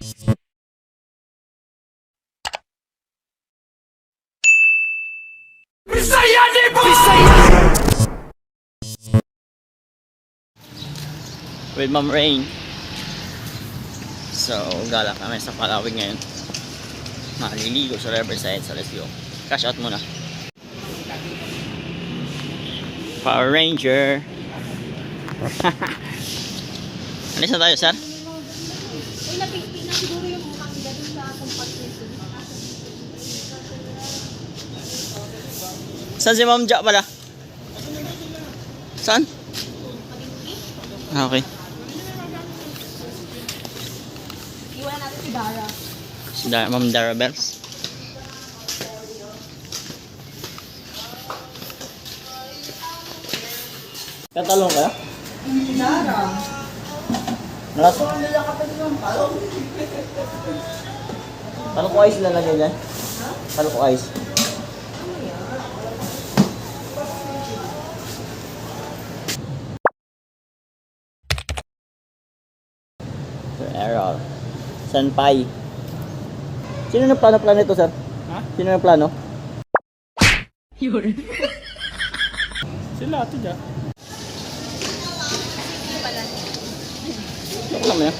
Bisaya di po! Bisaya! With Ma'am Rain. So, gala kami sa Palawig ngayon. Maliligo sa Riverside. So, let's go. Cash out muna. Power Ranger. Alis na tayo, sir? Uy, napipi na siguro yung mukhang ganun sa compartment. Saan si Ma'am Ja pala? Saan? Ah, okay. Iwan natin si Dara. Si Ma'am Dara Bells. Tatalong ka? Si Dara. Nalas? Talong ko ice lalagay dyan? Talong ko ice. Sir Errol. Senpai. Sino na plano ito, sir? Ha? Sino na plano? Sila ate dyan. Ito lang yan.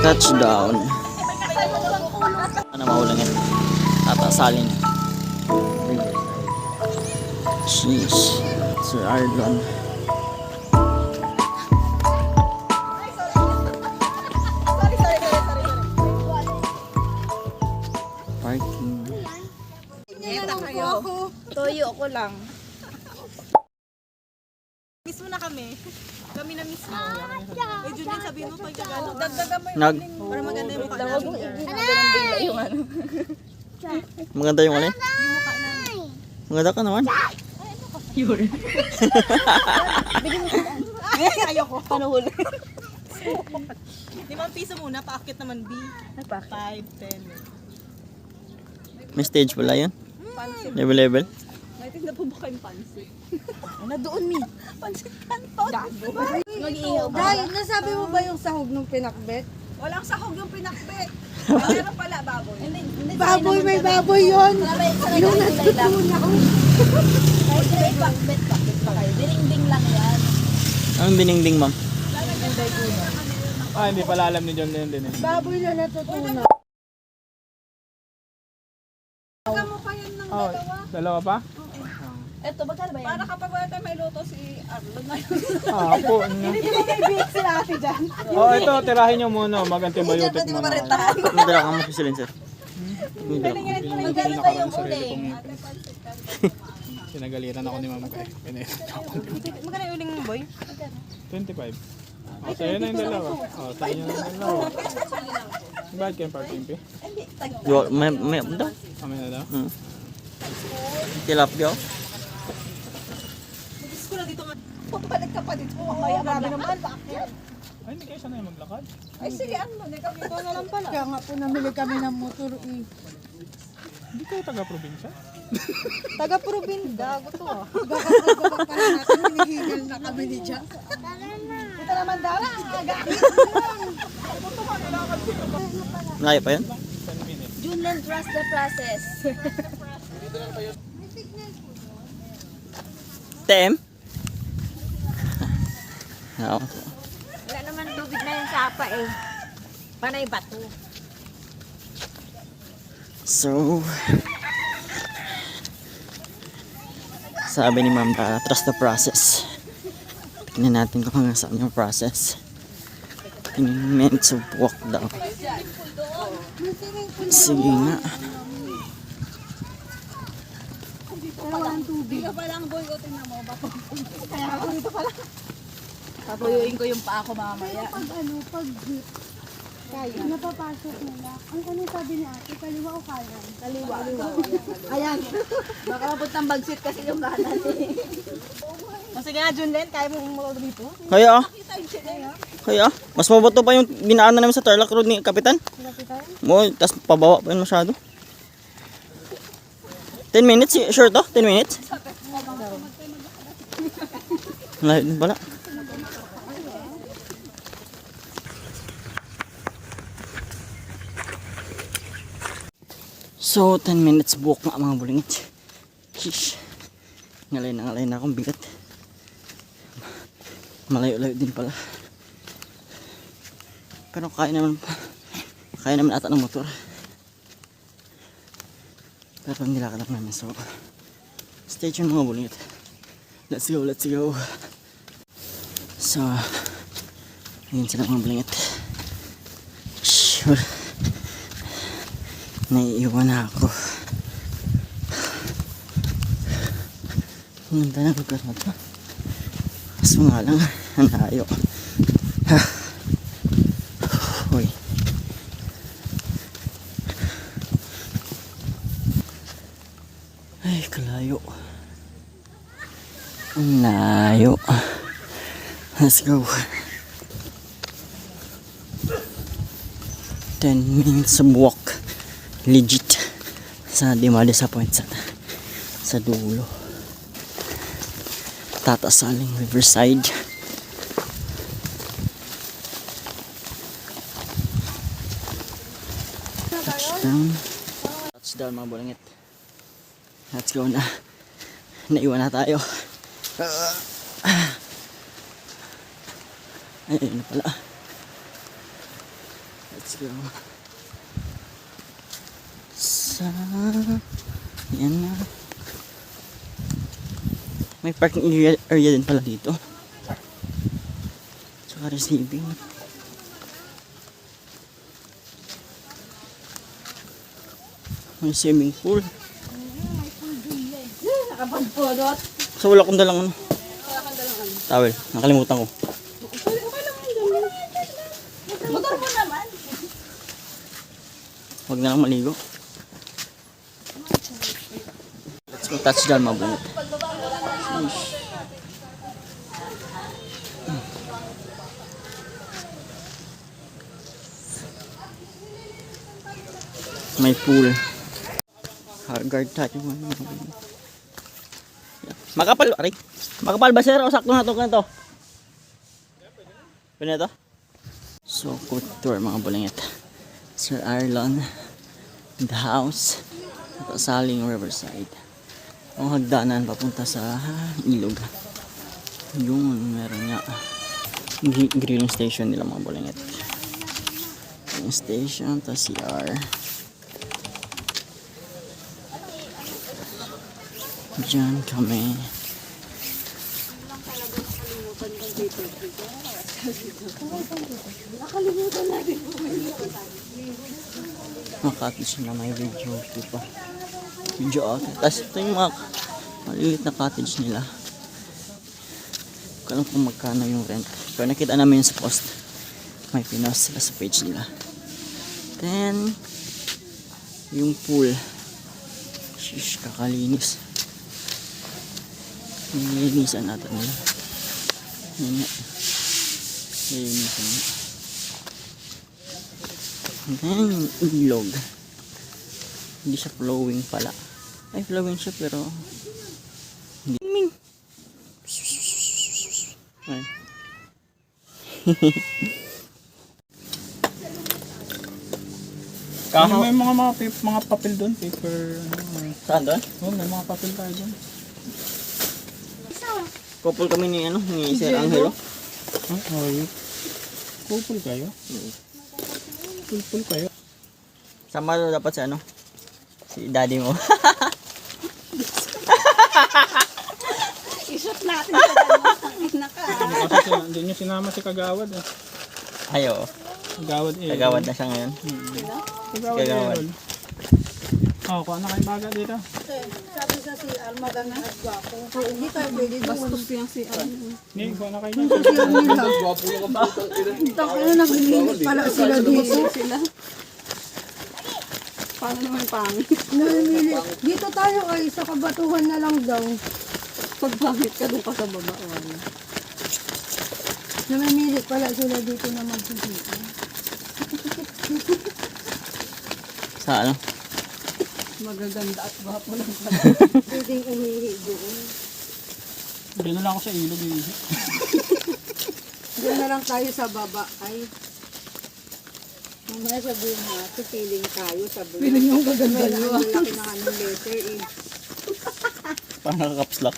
Touchdown. Ano maulang yan? Tatasalin. Jeez. Sir Arlon. Parking. Toyo ko lang. Miss mo na kami. Kami na miss mo. Eh, Julian, sabihin mo pag gano'n. Dagdagan mo Nag para maganda yung mukha namin. Yung ano. maganda yung alin? Maganda ka naman. Ayoko. Panuhuli. 5 piso muna, paakit naman B. 5, 10. May stage pala yun. Pansit. Level. May tinda po ba kayong pansit? Na doon mi. Pansit kanton. Mag-iihaw ba? Dahil nasabi mo ba yung sahog nung pinakbet? Walang sahog yung pinakbet. Meron pala baboy. Baboy, may baboy yun. Yung natutunan ako. Bakbet pa kayo. Ding-ding lang yan. Anong diningding, ma'am? Ah, hindi pala alam ni John na yun din eh. Baboy na natutunan. Mo pa yan ng Oh, dalawa pa? Eto, magkano ba yan? Para kapag wala tayo may luto si Arlo na yun. Ah, ako. Hindi mo may bake sila ate dyan. Oh, ito, tirahin nyo muna. Mag-antibiotic muna. Magdala ka mo si sir. Magkano ba yung uling? Sinagalitan ako ni Ma'am Kay. Pinaitan ako. Magkano yung uling mo, boy? 25. Oh, sa'yo na yung dalawa. Oh, sa'yo na yung dalawa. Bakit kayong parking fee? May daw. Kami na daw? Tilapia. Gusto ko na dito nga. Pabalik ka pa dito. Mamaya grabe naman. Ay, hindi kayo sanay maglakad. Ay sige, ano? Ikaw na lang pala. Kaya nga po namili kami ng motor eh. Hindi kayo taga-probinsya? Taga-probinsya. Gago to ah. Baka pala natin hinihingal na kami ni Jack. Ito naman, Dara. Ang aga. Malayo pa yun? Junland, trust the process. TM? Oo. Wala naman tubig na yung sapa eh. Panay bato. So, sabi ni Ma'am Dara, trust the process. Tingnan natin kung hanggang saan yung process. 10 minutes of walk daw. Sige nga. Tatuyuin ko yung paa ko mamaya. Pag kaya, napapasok nila. Ang ano sabi ni ate, kaliwa o kanan? Kaliwa. Ayan. Baka mapuntang bagsit kasi yung kanan eh. O sige nga, Junlen, kaya mo umulo dito? Kaya ah. Kaya ah. Mas mabuto pa yung dinaanan namin sa Tarlac Road ni Kapitan. Mo, tas pababa pa yun masyado. 10 minutes, sure to? 10 minutes? Lahat din pala. So, 10 minutes walk nga mga bulingit. Sheesh. Ngalay na akong bigat. Malayo-layo din pala. Pero kaya naman ata ng motor. Pero nilakad lang namin. So, stay tuned mga bulingit. Let's go. So, ayun sila mga bulingit. Sure. Naiiwan na ako. Ganda na lugar na to. Kaso nga lang, ang layo. Uy. Ay, kalayo. Ang layo. Let's go. 10 minutes of walk. Legit. Sana di ma-disappoint sa dulo. Tatasaling Riverside. Touchdown mga bulangit. Let's go na. Naiwan na tayo. Ayun na pala. Let's go. Yan na. May parking area din pala dito. Tsaka receiving. May swimming pool. Nakapagpulot. So wala akong dalang ano. Towel. Nakalimutan ko. Motor mo naman. Huwag na lang maligo. Let's go touchdown mga bulangit. May pool. Guard tayo. Makapal, aray. Makapal ba sir o sakto na to ganito? Pwede na to? So, quick tour mga bulangit. Sir Arlon, the house, at Saling Riverside. Ang hagdanan papunta sa ilog. Yung meron nga grilling station nila mga bulangit. Yung station, tas CR. Diyan kami. Cottage na may video pa. Video okay. Tapos ito yung mga maliit na cottage nila. Hindi ko alam kung magkano yung rent. Pero nakita namin yun sa post. May pinost sila sa page nila. Then yung pool. Shish, kakalinis. Nilinisan natin nila. Yan nga. Nilinisan nga. And then yung ilog. Hindi siya flowing pala. Ay, flowing siya pero hindi. Ay. May mga papel doon, paper, ano. Saan doon? Oh, may mga papel tayo doon. Couple kami ni Sir Angelo. Oh, couple kayo? Couple kayo? Sama dapat si si daddy mo. I-shoot natin sa dalawa. Kasi hindi nyo sinama si Kagawad eh. Ayo, Kagawad eh. kagawad na siya ngayon. Kagawad Kagawad. eh. Oh, kuha na kayo baga dito. Sabi sa si Almaga na gwapo. Hindi tayo pwede doon. Bastos yung si Hindi, kuha na kayo dyan. Ano naglilinis pala sila dito. Paano naman pangit? Namimili. Dito tayo ay sa kabatuhan na lang daw. Pag pangit ka doon ka sa baba. Namimili pala sila dito na magsisito. Sa Magaganda at gwapo lang. Pwedeng umihi doon. Doon na lang ako sa ilog eh. Doon na lang tayo sa baba ay. Mamaya sabihin natin, feeling tayo. Feeling yung gaganda nyo. Ang laki na anong letter eh. Parang nakakaps lock.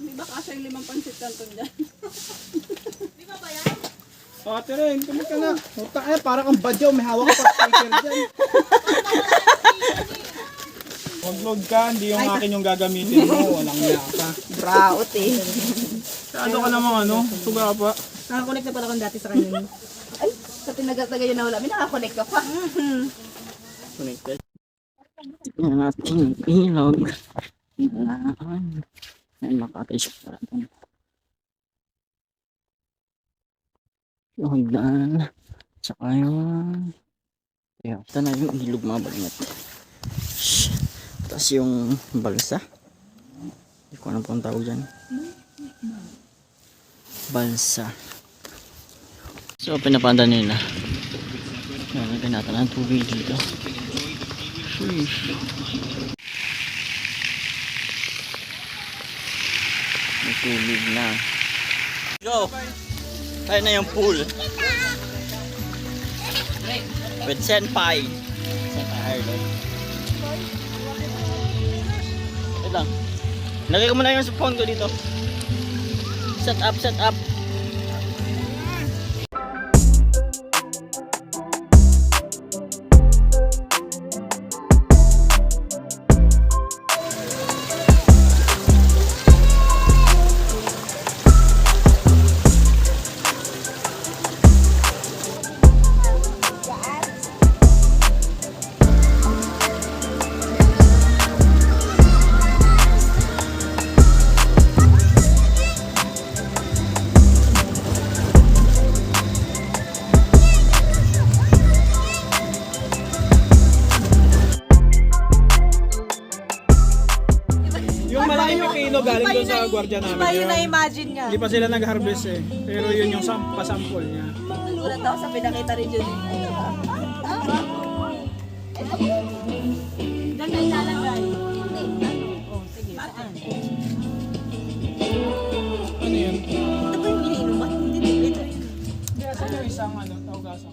Di ba kasha yung 5 pansit kanton dyan? Oh, Ate Ren, kumit ka na. Puta eh, parang ang badyaw, may hawak ka pa speaker dyan. Huwag ka, hindi yung akin yung gagamitin mo. Walang niya ka. Braot eh. Sado ka namang suga pa. Nakakonect na pala akong dati sa kanya. Ay, sa tinagal-tagal yun na wala. May nakakonect ka pa. Connected. Tignan natin yung ilog. Kailangan. Ay, makatage pa natin. Yung hagdan. Tsaka yung... Kaya, ito na yung ilog mga balingat. Tapos yung balsa. Hindi ko alam po ang tawag dyan. Balsa. So, pinapanda nila. Nalagyan natin ang tubig dito. Sheesh. May tubig na. Go! Tayo na yung pool. With Senpai. Senpai Ireland. Wait lang. Lagay ko muna yung phone ko dito. Set up, set up. Yung malaking pipino galing doon sa gwardiya namin. Iba yung Yun. na-imagine niya. Hindi pa sila nag-harvest eh. Pero yun yung pasampol niya. Lulat ako sa pinakita rin yun. Diyan na ilalagay. Ano yun? Ito ba yung iniinuman? Hindi, ito yun. Gasa yung isang tawgasan.